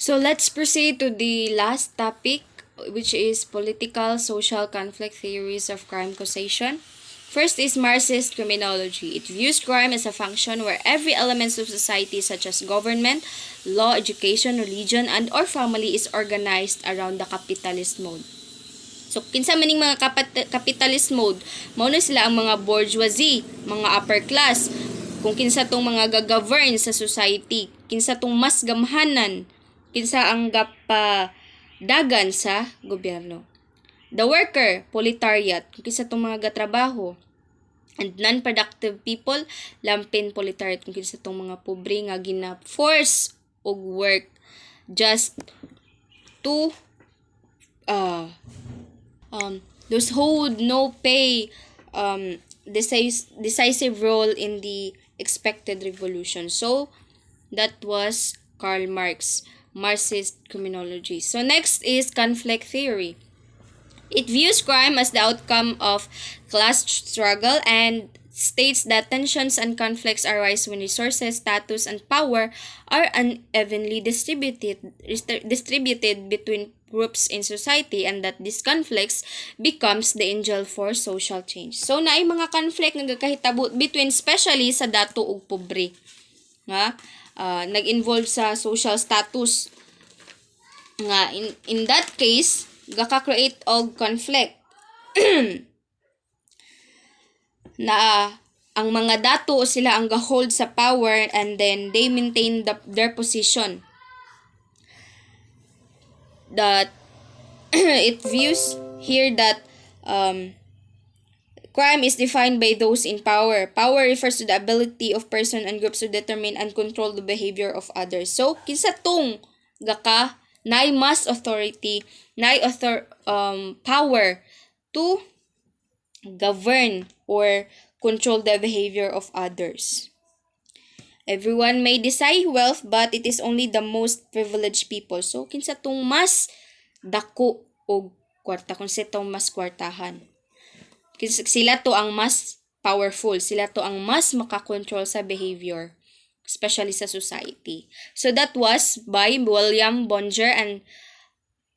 So let's proceed to the last topic, which is political social conflict theories of crime causation. First is Marxist criminology. It views crime as a function where every element of society such as government, law, education, religion, and or family is organized around the capitalist mode. So, kinsa maning mga capitalist mode, mao na sila ang mga bourgeoisie, mga upper class, kung kinsa tong mga gagovern sa society, kinsa tong mas gamhanan, kinsa ang dagan sa gobyerno. The worker, proletariat, kung kinsa tong mga gatrabaho, and non-productive people, lampin proletariat, kung kinsa tong mga pobre nga gina-force og work just to those who would no pay decisive role in the expected revolution. So, that was Karl Marx, Marxist criminology. So, next is conflict theory. It views crime as the outcome of class struggle and states that tensions and conflicts arise when resources, status, and power are unevenly distributed between groups in society, and that these conflicts becomes the engine for social change. So, naay mga conflict nga kahitabo between especially sa dato ug pobre. Nga, nag-involve sa social status. Nga, in that case, gaka-create og conflict. Na ang mga dato sila ang ga-hold sa power and then they maintain their position. That it views here that crime is defined by those in power. Power refers to the ability of person and groups to determine and control the behavior of others. So, kinsa tong gaka nay mass authority, nay power to govern or control the behavior of others. Everyone may desire wealth, but it is only the most privileged people. So, kinsa tong mas dako o kwarta, kung sa tong mas kwartahan. Sila to ang mas powerful. Sila to ang mas makakontrol sa behavior, especially sa society. So, that was by William Bonger and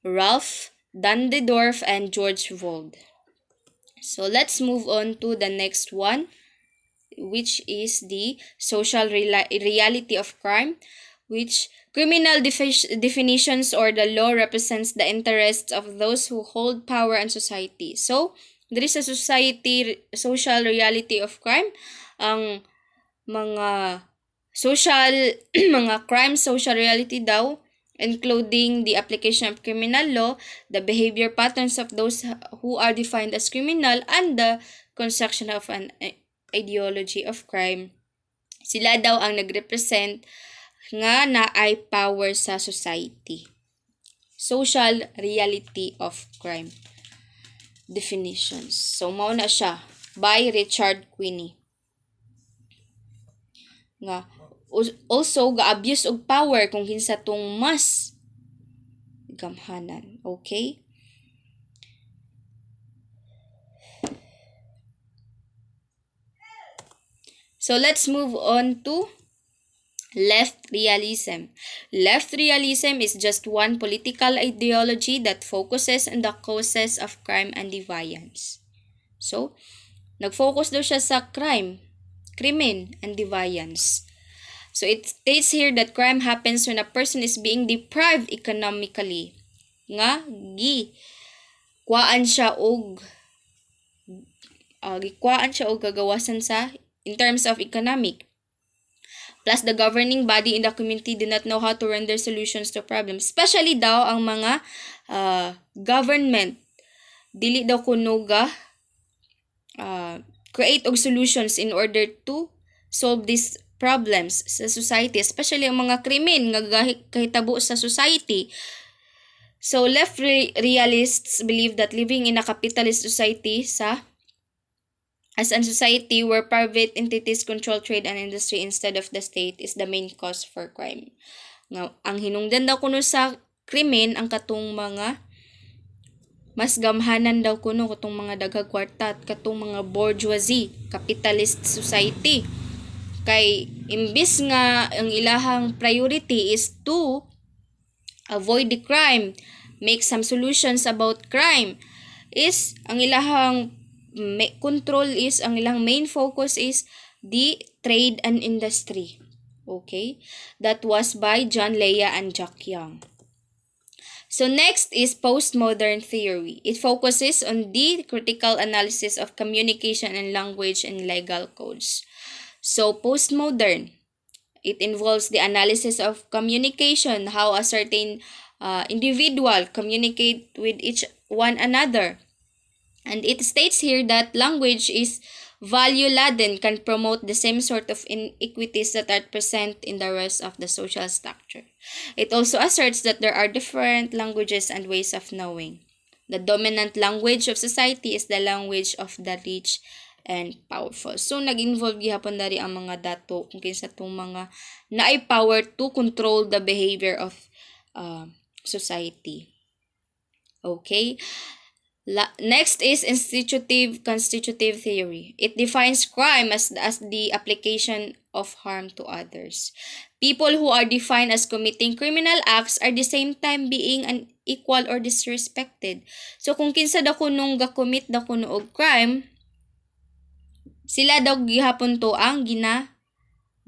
Ralph Dunderdorf and George Vold. So, let's move on to the next one, which is the social reality of crime, which criminal definitions or the law represents the interests of those who hold power in society. So, there is a social reality of crime. Ang mga social, mga crime social reality daw, including the application of criminal law, the behavior patterns of those who are defined as criminal, and the construction of an ideology of crime. Sila daw ang nagrepresent nga naay power sa society. Social reality of crime definitions. So, mao na siya by Richard Queenie. Nga also ga-abuse og power kung kinsa tong mas gamhanan. Okay? So, let's move on to left realism. Left realism is just one political ideology that focuses on the causes of crime and deviance. So, nag-focus daw siya sa krimen, and deviance. So, it states here that crime happens when a person is being deprived economically. Nga, gikwaan siya og gagawasan sa in terms of economic. Plus, the governing body in the community do not know how to render solutions to problems. Especially daw ang mga government. Dili daw kuno create og solutions in order to solve these problems sa society. Especially ang mga krimen nga kahitabo sa society. So, left realists believe that living in a capitalist society as a society where private entities control trade and industry instead of the state is the main cause for crime. Nga, ang hinungdan daw kuno sa krimen ang katong mga mas gamhanan daw kuno katong mga daghang kwarta at katong mga bourgeoisie, capitalist society. Kay imbis nga ang ilahang priority is to avoid the crime, make some solutions about crime, is ang ilahang control is, ang ilang main focus is the trade and industry. Okay? That was by John Leah and Jack Young. So next is postmodern theory. It focuses on the critical analysis of communication and language and legal codes. So postmodern, it involves the analysis of communication, how a certain individual communicate with each one another. And it states here that language is value-laden, can promote the same sort of inequities that are present in the rest of the social structure. It also asserts that there are different languages and ways of knowing. The dominant language of society is the language of the rich and powerful. So, nag-involve gihapon dari ang mga dato kung kinsa tong mga naay power to control the behavior of society. Okay? Next is constitutive theory. It defines crime as the application of harm to others. People who are defined as committing criminal acts are the same time being unequal or disrespected. So kung kinsa daw kunong ga-commit daw kuno og crime, sila daw gihapon to ang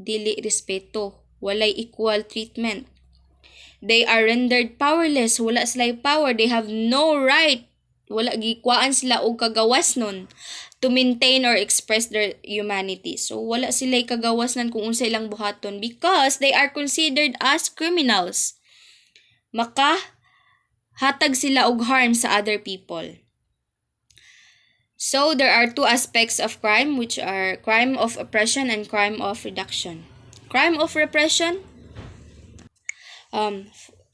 dili respeto, walay equal treatment. They are rendered powerless, wala sila power, they have no right, wala gikwaan sila og kagawas nun to maintain or express their humanity. So wala sila kagawas nan kung unsa ilang buhaton because they are considered as criminals. Hatag sila og harm sa other people. So there are two aspects of crime, which are crime of oppression and crime of reduction. Crime of repression,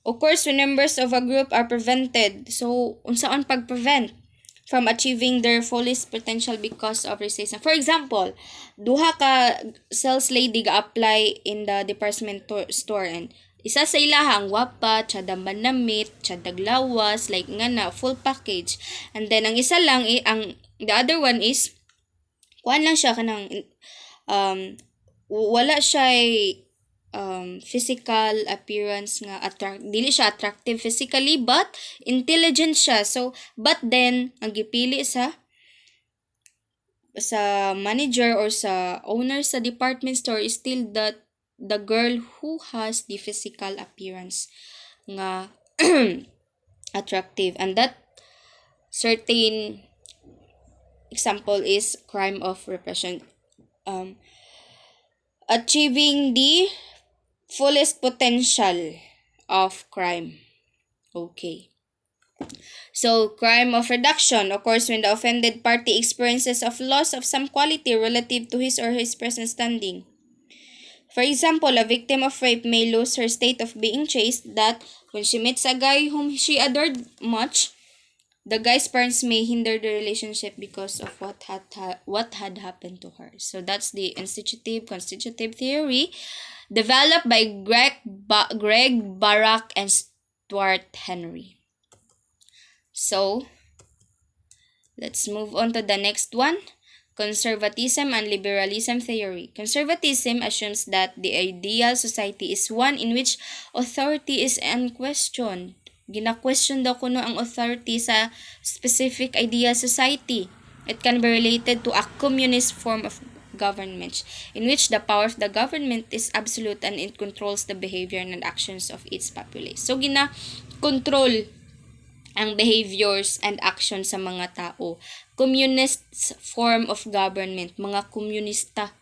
of course, when members of a group are prevented, so unsaon pag-prevent from achieving their fullest potential because of racism. For example, duha ka sales lady ga-apply in the department store and isa sa ilahang wapa, tsadag manamit, tsadag lawas, like nga na, full package. And then, ang isa lang, the other one is, kuan lang siya kanang, wala siya physical appearance nga dili siya attractive physically but intelligent siya. So but then ang gipili sa manager or sa owner sa department store is still the girl who has the physical appearance nga attractive. And that certain example is crime of repression. Achieving the fullest potential of crime. Okay. So, crime of reduction occurs when the offended party experiences of loss of some quality relative to his or her present standing. For example, a victim of rape may lose her state of being chaste that when she meets a guy whom she adored much, the guy's parents may hinder the relationship because of what had happened to her. So that's the constitutive theory developed by Greg Barak and Stuart Henry. So let's move on to the next one. Conservatism and liberalism theory. Conservatism assumes that the ideal society is one in which authority is unquestioned. Gina-question daw kuno ang authority sa specific ideal society. It can be related to a communist form of government in which the power of the government is absolute and it controls the behavior and actions of its populace. So gina-control ang behaviors and actions sa mga tao. Communist form of government, mga komunista,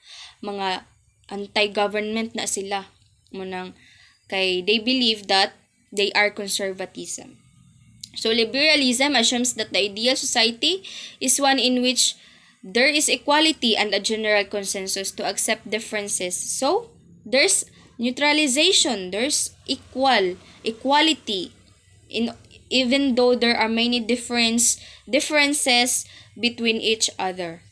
mga anti-government na sila. Munang kay they believe that they are conservatism. So liberalism assumes that the ideal society is one in which there is equality and a general consensus to accept differences. So there's neutralization, there's equality even though there are many differences between each other.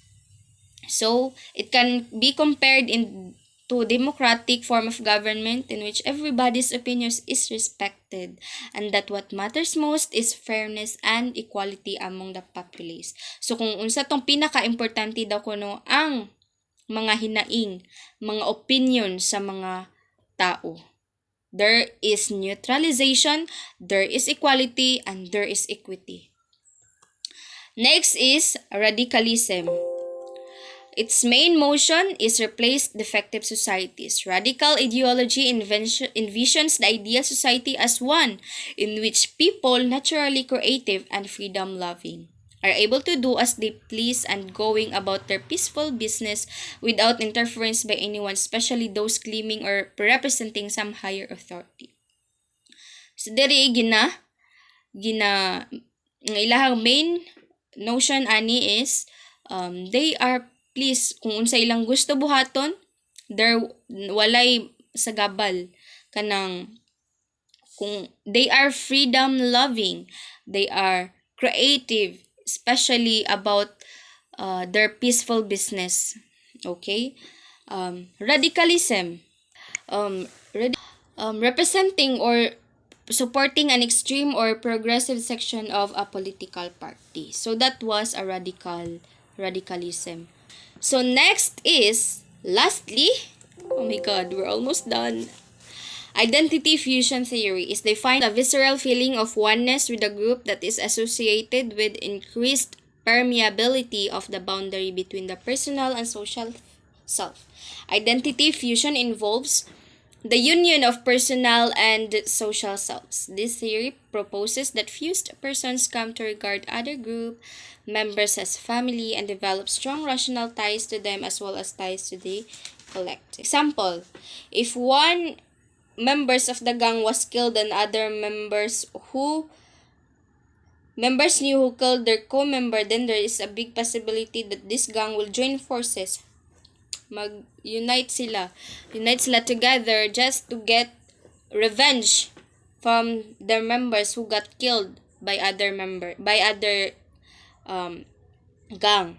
So it can be compared to democratic form of government in which everybody's opinions is respected and that what matters most is fairness and equality among the populace. So kung unsa tong pinaka-importante daw kuno ang mga hinaing, mga opinion sa mga tao. There is neutralization, there is equality, and there is equity. Next is radicalism. Its main motion is replace defective societies. Radical ideology envisions the ideal society as one in which people, naturally creative and freedom-loving, are able to do as they please and going about their peaceful business without interference by anyone, especially those claiming or representing some higher authority. So diri gina ang ilahang main notion ani is they are please kung unsa ilang gusto buhaton, there walay sagabal kanang kung they are freedom loving, they are creative, especially about their peaceful business. Okay? Radicalism. Um, representing or supporting an extreme or progressive section of a political party. So that was a radicalism. So next is, lastly, oh my god, we're almost done. Identity fusion theory is defined as a visceral feeling of oneness with a group that is associated with increased permeability of the boundary between the personal and social self. Identity fusion involves the union of personal and social selves. This theory proposes that fused persons come to regard other group members as family and develop strong rational ties to them as well as ties to the collective. Example, if one members of the gang was killed and other members knew who killed their co-member, then there is a big possibility that this gang will join forces. Unite sila together just to get revenge from their members who got killed by other gang.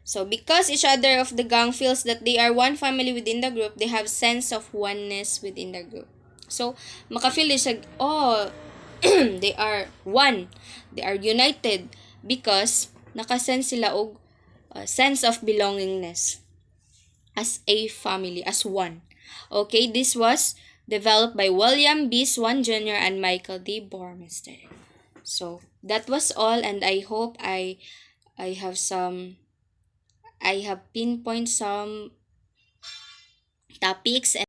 So because each other of the gang feels that they are one family within the group, they have sense of oneness within the group. So makafeel siya, oh, they are one, they are united because nakasense sila og sense of belongingness as a family, as one. Okay, this was developed by William B. Swan Jr. and Michael D. Bormester. So that was all, and I hope I have pinpoint some topics and